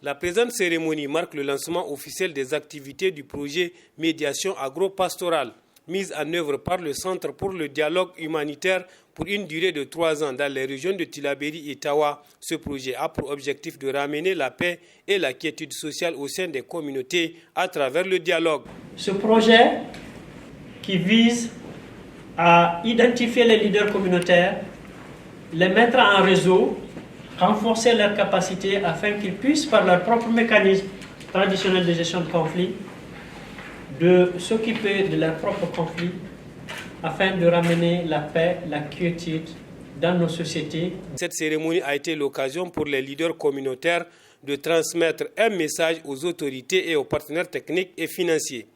La présente cérémonie marque le lancement officiel des activités du projet Médiation agro-pastorale, mise en œuvre par le Centre pour le dialogue humanitaire pour une durée de 3 ans dans les régions de Tillabéri et Tawa. Ce projet a pour objectif de ramener la paix et la quiétude sociale au sein des communautés à travers le dialogue. Ce projet qui vise à identifier les leaders communautaires, les mettre en réseau, renforcer leurs capacités afin qu'ils puissent, par leur propre mécanisme traditionnel de gestion de conflits, de s'occuper de leurs propres conflits afin de ramener la paix, la quiétude dans nos sociétés. Cette cérémonie a été l'occasion pour les leaders communautaires de transmettre un message aux autorités et aux partenaires techniques et financiers.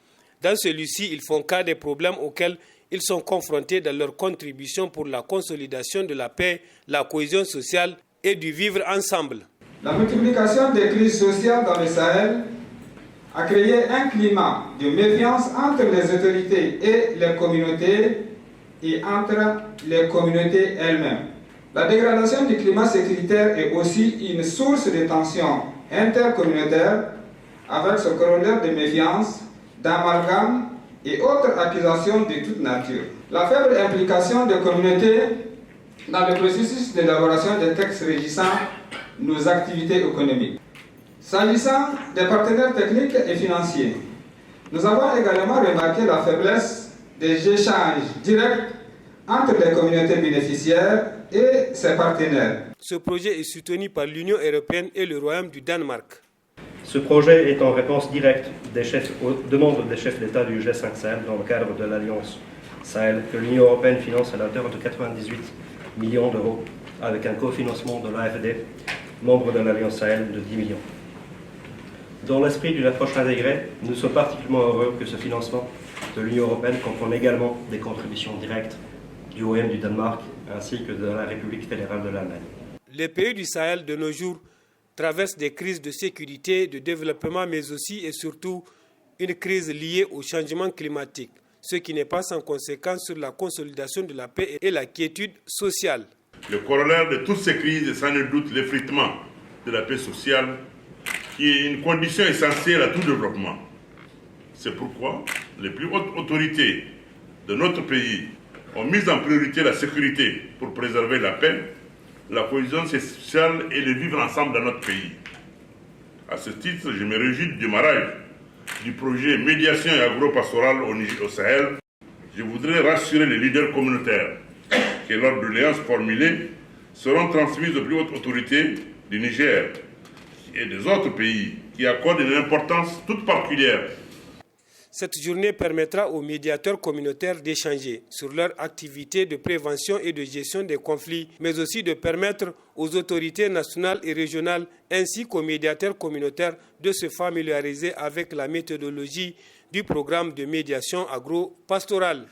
Dans celui-ci, ils font cas des problèmes auxquels ils sont confrontés dans leur contribution pour la consolidation de la paix, la cohésion sociale et du vivre ensemble. La multiplication des crises sociales dans le Sahel a créé un climat de méfiance entre les autorités et les communautés et entre les communautés elles-mêmes. La dégradation du climat sécuritaire est aussi une source de tensions intercommunautaires avec ce corollaire de méfiance, d'amalgame et autres accusations de toute nature. La faible implication des communautés dans le processus d'élaboration des textes régissant nos activités économiques. S'agissant des partenaires techniques et financiers, nous avons également remarqué la faiblesse des échanges directs entre les communautés bénéficiaires et ses partenaires. Ce projet est soutenu par l'Union européenne et le Royaume du Danemark. Ce projet est en réponse directe aux demandes des chefs d'État du G5 Sahel dans le cadre de l'Alliance Sahel que l'Union européenne finance à la hauteur de 98 millions d'euros avec un cofinancement de l'AFD, membre de l'Alliance Sahel, de 10 millions. Dans l'esprit d'une approche intégrée, nous sommes particulièrement heureux que ce financement de l'Union européenne comprenne également des contributions directes du Royaume du Danemark ainsi que de la République fédérale de l'Allemagne. Les pays du Sahel de nos jours traversent des crises de sécurité, de développement, mais aussi et surtout une crise liée au changement climatique, ce qui n'est pas sans conséquence sur la consolidation de la paix et la quiétude sociale. Le corollaire de toutes ces crises est sans nul doute l'effritement de la paix sociale, qui est une condition essentielle à tout développement. C'est pourquoi les plus hautes autorités de notre pays ont mis en priorité la sécurité pour préserver la paix, la cohésion sociale et le vivre ensemble dans notre pays. À ce titre, je me réjouis du démarrage du projet Médiation et agro-pastorale au Sahel. Je voudrais rassurer les leaders communautaires que leurs doléances formulées seront transmises aux plus hautes autorités du Niger et des autres pays qui accordent une importance toute particulière. Cette journée permettra aux médiateurs communautaires d'échanger sur leurs activités de prévention et de gestion des conflits, mais aussi de permettre aux autorités nationales et régionales ainsi qu'aux médiateurs communautaires de se familiariser avec la méthodologie du programme de médiation agro-pastorale.